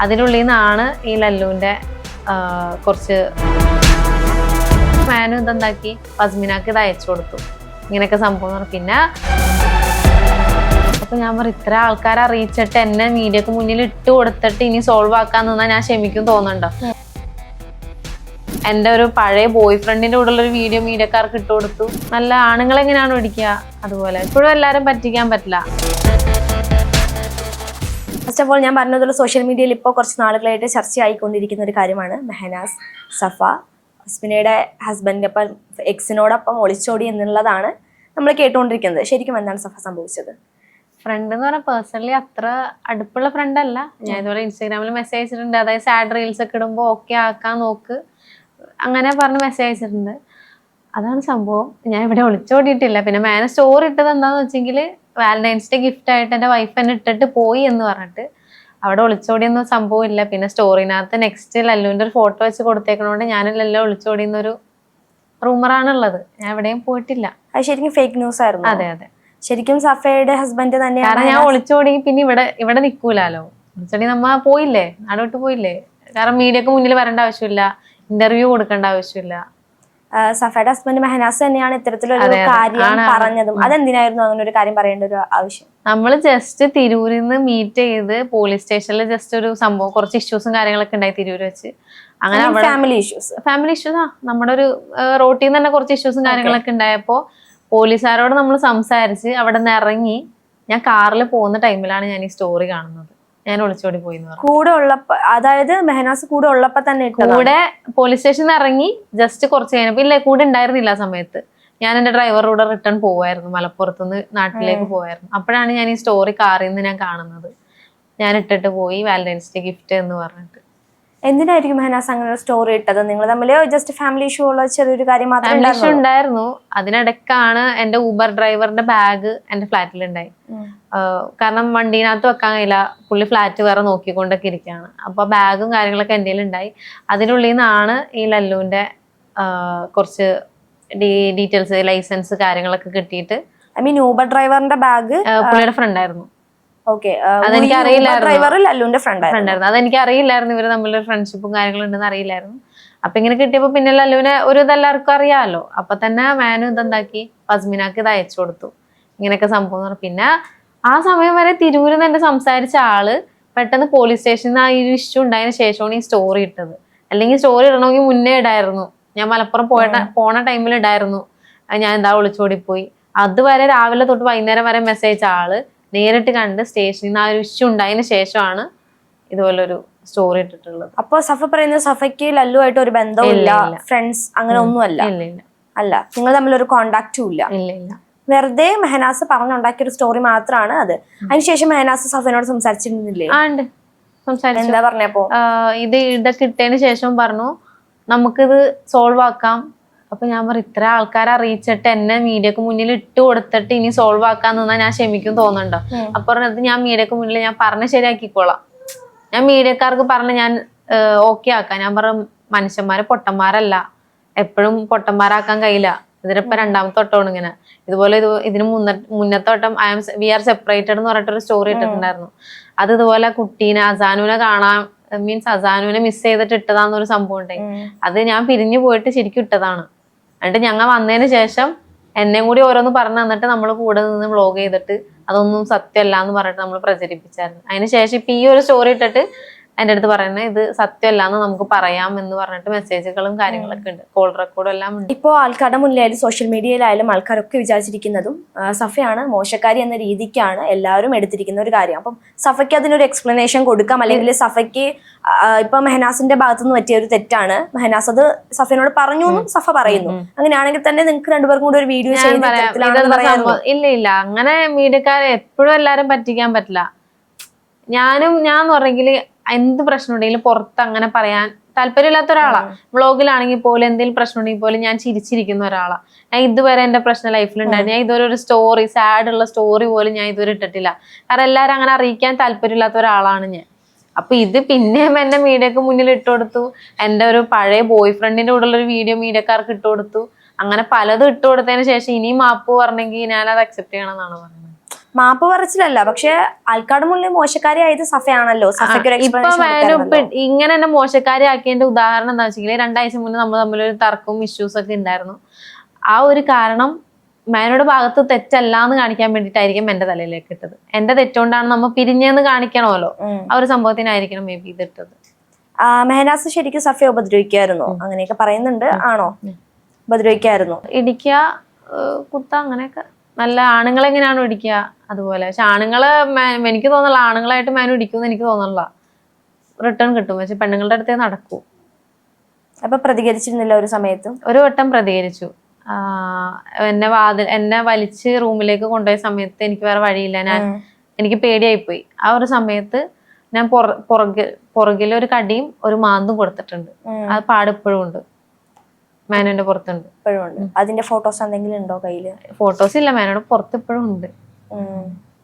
അതിനുള്ളിൽ നിന്നാണ് ഈ ലല്ലുവിന്റെ കുറച്ച് മാനും ഇതെന്താക്കി ഫസ്മിനാക്ക് ഇത് അയച്ചു കൊടുത്തു. ഇങ്ങനെയൊക്കെ സംഭവം. പിന്നെ അപ്പൊ ഞാൻ പറയും, ഇത്ര ആൾക്കാരെ അറിയിച്ചിട്ട് എന്നെ മീഡിയക്ക് മുന്നിൽ ഇട്ട് കൊടുത്തിട്ട് ഇനി സോൾവ് ആക്കാൻ നിന്നാ ഞാൻ ക്ഷമിക്കും തോന്നുന്നുണ്ടോ? എന്റെ ഒരു പഴയ ബോയ് ഫ്രണ്ടിന്റെ കൂടെ ഉള്ള ഒരു വീഡിയോ മീഡിയക്കാർക്ക് ഇട്ട് കൊടുത്തു. നല്ല ആണുങ്ങളെങ്ങനെയാണ് പിടിക്കുക അതുപോലെ ഇപ്പോഴും എല്ലാരും പറ്റിക്കാൻ പറ്റില്ല. ഫസ്റ്റ് ഓഫ് ഓൾ ഞാൻ പറഞ്ഞതുപോലെ സോഷ്യൽ മീഡിയയിൽ ഇപ്പോൾ കുറച്ച് നാളുകളായിട്ട് ചർച്ചയായിക്കൊണ്ടിരിക്കുന്ന ഒരു കാര്യമാണ് മെഹനാസ് സഫ ഹസ്ബിനയുടെ ഹസ്ബൻഡിനൊപ്പം എക്സിനോടൊപ്പം ഒളിച്ചോടി എന്നുള്ളതാണ് നമ്മൾ കേട്ടുകൊണ്ടിരിക്കുന്നത്. ശരിക്കും എന്താണ് സഫ സംഭവിച്ചത്? ഫ്രണ്ട് എന്ന് പറഞ്ഞാൽ പേഴ്സണലി അത്ര അടുപ്പുള്ള ഫ്രണ്ട് അല്ല. ഞാൻ ഇതുപോലെ ഇൻസ്റ്റാഗ്രാമിൽ മെസ്സേജ് അയച്ചിട്ടുണ്ട്, അതായത് സാഡ് റീൽസ് ഒക്കെ ഇടുമ്പോൾ ഓക്കെ ആക്കാൻ നോക്ക് അങ്ങനെ പറഞ്ഞ് മെസ്സേജ് അയച്ചിട്ടുണ്ട്. അതാണ് സംഭവം. ഞാൻ ഇവിടെ ഒളിച്ചോടിയിട്ടില്ല. പിന്നെ മാന സ്റ്റോറി ഇട്ടത് എന്താന്ന് വെച്ചെങ്കിൽ വാലന്റൈൻസ് ഡേ ഗിഫ്റ്റ് ആയിട്ട് എൻ്റെ വൈഫ് എന്നെ ഇട്ടിട്ട് പോയി എന്ന് പറഞ്ഞിട്ട്. അവിടെ ഒളിച്ചോടിയൊന്നും സംഭവമില്ല. പിന്നെ സ്റ്റോറിനകത്ത് നെക്സ്റ്റ് ലല്ലുവിൻ്റെ ഒരു ഫോട്ടോ വെച്ച് കൊടുത്തേക്കണോണ്ട് ഞാനെല്ലാം ഒളിച്ചോടിയെന്നൊരു റൂമറാണുള്ളത്. ഞാൻ എവിടെയും പോയിട്ടില്ല. അത് ശരിക്കും ഫേക്ക് ന്യൂസ് ആയിരുന്നു. അതെ അതെ, ശരിക്കും സഫയുടെ ഹസ്ബൻഡ് തന്നെയാണ്. കാരണം ഞാൻ ഒളിച്ചോടി പിന്നെ ഇവിടെ നിൽക്കൂലോ. ഒളിച്ചോടി നമ്മ പോയില്ലേ, നാട് വിട്ട് പോയില്ലേ. കാരണം മീഡിയക്ക് മുന്നിൽ വരേണ്ട ആവശ്യമില്ല, ഇന്റർവ്യൂ കൊടുക്കേണ്ട ആവശ്യമില്ല. സഫയുടെ ഹസ്ബൻഡ് മെഹനാസ് തന്നെയാണ് ഇത്തരത്തിലൊരു കാര്യം പറഞ്ഞതും. അതെന്തിനായിരുന്നു അങ്ങനെ ഒരു കാര്യം പറയേണ്ട ഒരു ആവശ്യം? നമ്മള് ജസ്റ്റ് തിരൂരിൽ നിന്ന് മീറ്റ് ചെയ്ത് പോലീസ് സ്റ്റേഷനിൽ ജസ്റ്റ് ഒരു സംഭവം, കുറച്ച് ഇഷ്യൂസും കാര്യങ്ങളൊക്കെ ഉണ്ടായി തിരൂര് വെച്ച്. അങ്ങനെ ഫാമിലി ഇഷ്യൂസ് നമ്മുടെ ഒരു റോട്ടിൽ നിന്ന് തന്നെ കുറച്ച് ഇഷ്യൂസും കാര്യങ്ങളൊക്കെ ഉണ്ടായപ്പോ പോലീസുകാരോട് നമ്മൾ സംസാരിച്ച് അവിടെ നിന്ന് ഇറങ്ങി ഞാൻ കാറിൽ പോകുന്ന ടൈമിലാണ് ഞാൻ ഈ സ്റ്റോറി കാണുന്നത്. ഞാൻ ഒളിച്ചോടി പോയി കൂടെ ഉള്ളപ്പോ, അതായത് മെഹനാസ് കൂടെ ഉള്ളപ്പോ തന്നെ കൂടെ പോലീസ് സ്റ്റേഷനിൽ ഇറങ്ങി ജസ്റ്റ് കുറച്ച് കഴിഞ്ഞപ്പോ ഇല്ലേ കൂടെ ഉണ്ടായിരുന്നില്ല ആ സമയത്ത്. ഞാൻ എന്റെ ഡ്രൈവറുടെ റിട്ടേൺ പോവായിരുന്നു, മലപ്പുറത്തുനിന്ന് നാട്ടിലേക്ക് പോവായിരുന്നു. അപ്പോഴാണ് ഞാൻ ഈ സ്റ്റോറി കാറിൽ നിന്ന് ഞാൻ കാണുന്നത്. ഞാൻ ഇട്ടിട്ട് പോയി വാലന്റൈൻസ് ഡേ ഗിഫ്റ്റ് എന്ന് പറഞ്ഞിട്ട്. എന്തിനായിരിക്കും മെഹനാസ് അങ്ങനെ ഒരു സ്റ്റോറി ഇട്ടത്? നിങ്ങൾ തമ്മിൽ ജസ്റ്റ് ഫാമിലി ഇഷ്യൂ ഉള്ള ചെറിയൊരു കാര്യം മാത്രമേ ഉണ്ടായിരുന്നു. അതിനിടക്കാണ് എന്റെ ഊബർ ഡ്രൈവറിന്റെ ബാഗ് എന്റെ ഫ്ലാറ്റിലുണ്ടായി. കാരണം വണ്ടീനകത്ത് വെക്കാൻ കഴിയില്ല, പുള്ളി ഫ്ലാറ്റ് വേറെ നോക്കിക്കൊണ്ടൊക്കെ ഇരിക്കുകയാണ്. അപ്പൊ ബാഗും കാര്യങ്ങളൊക്കെ എന്റെ ഉണ്ടായി. അതിനുള്ളിൽ നിന്നാണ് ഈ ലല്ലുവിന്റെ കുറച്ച് ഡീറ്റെയിൽസ്, ലൈസൻസ് കാര്യങ്ങളൊക്കെ കിട്ടിയിട്ട്. ഐ മീൻ ഊബർ ഡ്രൈവറിന്റെ ബാഗ് പുള്ളിയുടെ ഫ്രണ്ട് ആയിരുന്നു. അതെനിക്ക് അറിയില്ലായിരുന്നു. അതെനിക്ക് അറിയില്ലായിരുന്നു ഇവര് തമ്മിലൊരു ഫ്രണ്ട്ഷിപ്പും കാര്യങ്ങളും ഉണ്ടെന്ന് അറിയില്ലായിരുന്നു. അപ്പൊ ഇങ്ങനെ കിട്ടിയപ്പോ പിന്നെ ലല്ലുവിനെ ഒരു ഇതെല്ലാവർക്കും അറിയാമല്ലോ. അപ്പൊ തന്നെ മാനു ഇതെന്താക്കി ഫസ്മിനാക്ക് ഇത് അയച്ചു കൊടുത്തു. ഇങ്ങനെയൊക്കെ സംഭവം. പിന്നെ ആ സമയം വരെ തിരൂരിൽ നിന്ന് എന്നെ സംസാരിച്ച ആള് പെട്ടെന്ന് പോലീസ് സ്റ്റേഷനിൽ നിന്ന് ആ ഒരു ഇഷ്യൂ ഉണ്ടായതിനു ശേഷമാണ് ഈ സ്റ്റോറി ഇട്ടത്. അല്ലെങ്കിൽ സ്റ്റോറി ഇടണമെങ്കിൽ മുന്നേ ഇടായിരുന്നു. ഞാൻ മലപ്പുറം പോണ ടൈമിൽ ഇടായിരുന്നു ഞാൻ എന്താ ഒളിച്ചോടിപ്പോയി. അതുവരെ രാവിലെ തൊട്ട് വൈകുന്നേരം വരെ മെസ്സേജ് ആള് നേരിട്ട് കണ്ട് സ്റ്റേഷനിൽ നിന്ന് ആ ഒരു ഇഷ്യൂ ഉണ്ടായതിനു ശേഷമാണ് ഇതുപോലൊരു സ്റ്റോറി ഇട്ടിട്ടുള്ളത്. അപ്പൊ സഫ പറയുന്നത് സഫയ്ക്ക് ലല്ലുവായിട്ട് ഒരു ബന്ധമില്ല, ഫ്രണ്ട്സ് അങ്ങനെ ഒന്നും അല്ല. അല്ല, നിങ്ങൾ തമ്മിലൊരു കോണ്ടാക്റ്റും ഇല്ല. വെറുതെ മെഹനാസ് പറഞ്ഞുണ്ടാക്കിയ ഒരു സ്റ്റോറി മാത്രമാണ് അത്. അതിനുശേഷം മെഹനാസ് സഫിനോട് സംസാരിച്ചിരുന്നില്ലേ? എന്താ പറഞ്ഞപ്പോ? ഇതൊക്കെ ഇട്ടതിന് ശേഷം പറഞ്ഞു നമുക്കിത് സോൾവ് ആക്കാം. അപ്പൊ ഞാൻ പറയും, ഇത്ര ആൾക്കാരെ അറിയിച്ചിട്ട് എന്നെ മീഡിയക്ക് മുന്നിൽ ഇട്ട് കൊടുത്തിട്ട് ഇനി സോൾവ് ആക്കാൻ നിന്നാ ഞാൻ ക്ഷമിക്കും തോന്നുന്നുണ്ടോ? അപ്പൊ പറഞ്ഞത് ഞാൻ മീഡിയക്ക് മുന്നിൽ ഞാൻ പറഞ്ഞ് ശരിയാക്കിക്കോളാം, ഞാൻ മീഡിയക്കാർക്ക് പറഞ്ഞ് ഞാൻ ഓക്കെ ആക്കാം. ഞാൻ പറഞ്ഞു മനുഷ്യന്മാര് പൊട്ടന്മാരല്ല, എപ്പോഴും പൊട്ടന്മാരാക്കാൻ കഴിയില്ല. ഇതിനിപ്പോ രണ്ടാമത്തെ തൊട്ടമാണ് ഇങ്ങനെ. ഇതുപോലെ ഇതിന് മുന്നത്തെ വട്ടം വി ആർ സെപ്പറേറ്റഡ് എന്ന് പറഞ്ഞിട്ടൊരു സ്റ്റോറി ഇട്ടിട്ടുണ്ടായിരുന്നു. അത് ഇതുപോലെ കുട്ടീനെ അസാനുവിനെ കാണാൻ മീൻസ് അസാനുവിനെ മിസ് ചെയ്തിട്ട് ഇട്ടതാന്നൊരു സംഭവം ഉണ്ടായി. അത് ഞാൻ പിരിഞ്ഞു പോയിട്ട് ശരിക്കും ഇട്ടതാണ്. എന്നിട്ട് ഞങ്ങൾ വന്നതിന് ശേഷം എന്നെ കൂടി ഓരോന്ന് പറഞ്ഞു തന്നിട്ട് നമ്മൾ കൂടെ നിന്ന് വ്ളോഗ് ചെയ്തിട്ട് അതൊന്നും സത്യമല്ല എന്ന് പറഞ്ഞിട്ട് നമ്മൾ പ്രചരിപ്പിച്ചായിരുന്നു. അതിന് ശേഷം ഇപ്പൊ ഈ ഒരു സ്റ്റോറി ഇട്ടിട്ട് എൻ്റെ അടുത്ത് പറയുന്നത് ഇത് സത്യമല്ല എന്ന് നമുക്ക് പറയാം എന്ന് പറഞ്ഞിട്ട് മെസ്സേജുകളും കാര്യങ്ങളൊക്കെ ഉണ്ട്, കോൾ റെക്കോർഡും എല്ലാം ഉണ്ട്. ഇപ്പോൾ ആൾക്കാരുടെ മുന്നിലായാലും സോഷ്യൽ മീഡിയയിലായാലും ആൾക്കാരൊക്കെ വിചാരിച്ചിരിക്കുന്നതും സഫയാണ് മോശക്കാരി എന്ന രീതിക്കാണ് എല്ലാവരും എടുത്തിരിക്കുന്ന ഒരു കാര്യം. അപ്പം സഫയ്ക്ക് അതിനൊരു എക്സ്പ്ലനേഷൻ കൊടുക്കാം, അല്ലെങ്കിൽ സഫയ്ക്ക് ഇപ്പൊ മെഹനാസിന്റെ ഭാഗത്തുനിന്ന് പറ്റിയ ഒരു തെറ്റാണ്, മെഹനാസ് അത് സഫിനോട് പറഞ്ഞു എന്നും സഫ പറയുന്നു. അങ്ങനെയാണെങ്കിൽ തന്നെ നിങ്ങൾക്ക് രണ്ടുപേർക്കും കൂടെ ഒരു വീഡിയോ ഇല്ല അങ്ങനെ മീഡിയക്കാരെ എപ്പോഴും എല്ലാരും പറ്റിക്കാൻ പറ്റില്ല. ഞാൻ പറഞ്ഞെങ്കിൽ എന്ത് പ്രശ്നം ഉണ്ടെങ്കിലും പുറത്ത് അങ്ങനെ പറയാൻ താല്പര്യമില്ലാത്ത ഒരാളാ. വ്ളോഗിലാണെങ്കിൽ പോലും എന്തെങ്കിലും പ്രശ്നം ഉണ്ടെങ്കിൽ പോലും ഞാൻ ചിരിച്ചിരിക്കുന്ന ഒരാളാ. ഞാൻ ഇതുവരെ എന്റെ പ്രശ്നം ലൈഫിലുണ്ടായിരുന്നു. ഞാൻ ഇതുവരെ ഒരു സ്റ്റോറി, സാഡ് ഉള്ള സ്റ്റോറി പോലും ഞാൻ ഇതുവരെ ഇട്ടിട്ടില്ല. കാരണം എല്ലാരും അങ്ങനെ അറിയിക്കാൻ താല്പര്യമില്ലാത്ത ഒരാളാണ് ഞാൻ. അപ്പൊ ഇത് പിന്നെയും എന്നെ മീഡിയക്ക് മുന്നിൽ ഇട്ടുകൊടുത്തു. എന്റെ ഒരു പഴയ ബോയ് ഫ്രണ്ടിന്റെ കൂടെ ഉള്ള ഒരു വീഡിയോ മീഡിയക്കാർക്ക് ഇട്ടുകൊടുത്തു. അങ്ങനെ പലതും ഇട്ടുകൊടുത്തതിന് ശേഷം ഇനിയും മാപ്പ് പറഞ്ഞെങ്കിൽ ഞാൻ അത് അക്സെപ്റ്റ് ചെയ്യണം എന്നാണ് പറയുന്നത്. മാപ്പ് പറച്ചിലല്ല, പക്ഷെ ആൾക്കാരുടെ മുന്നിൽ മോശക്കാരിയായത് സഫയാണല്ലോ. സഫയ്ക്ക് ഒരു ഇപ്പൊ explanation മാനു കൊടുക്കാറുണ്ടല്ലോ. ഇങ്ങനെ തന്നെ മോശക്കാരി ആക്കിയതിന്റെ ഉദാഹരണം എന്താ വെച്ചെങ്കിൽ 2 ആഴ്ച മുന്നേ നമ്മൾ തമ്മിലൊരു തർക്കവും ഇഷ്യൂസ് ഒക്കെ ഉണ്ടായിരുന്നു. ആ ഒരു കാരണം മാനോയുടെ ഭാഗത്ത് തെറ്റല്ല എന്ന് കാണിക്കാൻ വേണ്ടിയിട്ടായിരിക്കും എന്റെ തലയിലേക്ക് ഇട്ടത്. എന്റെ തെറ്റുകൊണ്ടാണ് നമ്മ പിരിഞ്ഞെന്ന് കാണിക്കണമല്ലോ, ആ ഒരു സംഭവത്തിനായിരിക്കണം മേ ബി ഇതിട്ടത്. മെഹനാസ് ശരിക്കും സഫയെ ഉപദ്രവിക്കായിരുന്നോ? അങ്ങനെയൊക്കെ പറയുന്നുണ്ട്. ആണോ? ഉപദ്രവിക്കായിരുന്നു. ഇടിക്കുക, കുത്ത, അങ്ങനെയൊക്കെ. നല്ല ആണുങ്ങളെ എങ്ങനെയാണോ ഇടിക്കുക അതുപോലെ. പക്ഷെ ആണുങ്ങളെ എനിക്ക് തോന്നുന്നില്ല ആണുങ്ങളായിട്ട് മാനു ഇടിക്കുമെന്ന് എനിക്ക് തോന്നുന്നില്ല. റിട്ടേൺ കിട്ടും, പക്ഷെ പെണ്ണുങ്ങളുടെ അടുത്തേ നടക്കൂ. അപ്പൊ പ്രതികരിച്ചിരുന്നില്ല ഒരു സമയത്തും? ഒരു വട്ടം പ്രതികരിച്ചു. എന്നെ വലിച്ച് റൂമിലേക്ക് കൊണ്ടുപോയ സമയത്ത് എനിക്ക് വേറെ വഴിയില്ല, എനിക്ക് പേടിയായിപ്പോയി. ആ ഒരു സമയത്ത് ഞാൻ പുറകിൽ ഒരു കടിയും ഒരു മാന്തും കൊടുത്തിട്ടുണ്ട്. അത് പാടിപ്പോഴും ഉണ്ട്, മാനുവിന്റെ പുറത്തുണ്ട്. ഇപ്പോഴും ഉണ്ട്. അതിന്റെ ഫോട്ടോസ് എന്തെങ്കിലും ഉണ്ടോ കയ്യില്? ഫോട്ടോസ് ഇല്ല, മാനുവിന്റെ പുറത്ത് ഇപ്പോഴും ഉണ്ട്.